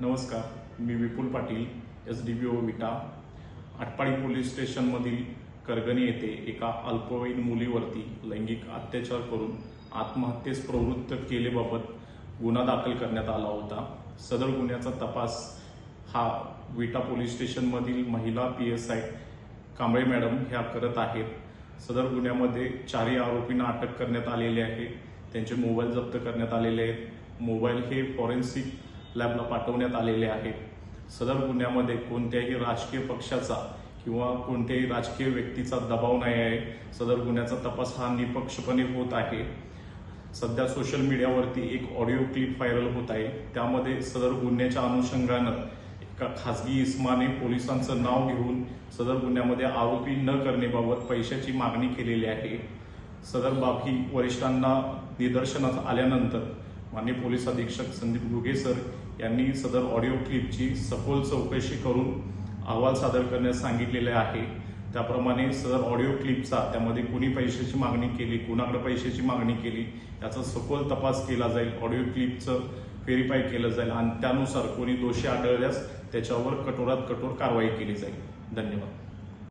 नमस्कार, मी विपुल पाटील, SDPO विटा. Atpadi police स्टेशनमधील करगणी येथे एका अल्पवयीन मुलीवरती लैंगिक अत्याचार करून आत्महत्येस प्रवृत्त केल्याबाबत गुन्हा दाखल करण्यात आला होता. सदर गुन्ह्याचा तपास हा विटा पोलीस स्टेशनमधील महिला PSI कांबळे मॅडम ह्या करत आहेत. सदर गुन्ह्यामध्ये 4 आरोपींना अटक करण्यात आलेली आहे. त्यांचे मोबाईल जप्त करण्यात आलेले आहेत. मोबाईल हे फॉरेन्सिक लॅबला पाठवण्यात आलेले आहेत. सदर गुन्ह्यामध्ये कोणत्याही राजकीय पक्षाचा किंवा कोणत्याही राजकीय व्यक्तीचा दबाव नाही आहे. सदर गुन्ह्याचा तपास हा निपक्षपणे होत आहे. सध्या सोशल मीडियावरती एक ऑडिओ क्लिप व्हायरल होत आहे. त्यामध्ये सदर गुन्ह्याच्या अनुषंगानं एका खासगी इस्माने पोलिसांचं नाव घेऊन सदर गुन्ह्यामध्ये आरोपी न करण्याबाबत पैशाची मागणी केलेली आहे. सदर बाब ही वरिष्ठांना निदर्शनास आल्यानंतर माननीय पोलीस अधीक्षक संदीप घुगे सर यांनी सदर ऑडिओ क्लिपची सखोल चौकशी करून अहवाल सादर करण्यास सांगितलेले आहे. त्याप्रमाणे सदर ऑडिओ क्लिपचा त्यामध्ये कोणी पैशाची मागणी केली, कुणाकडे पैशाची मागणी केली याचा सखोल तपास केला जाईल. ऑडिओ क्लिपचं व्हेरीफाय केलं जाईल आणि त्यानुसार कोणी दोषी आढळल्यास त्याच्यावर कठोरात कठोर कारवाई केली जाईल. धन्यवाद.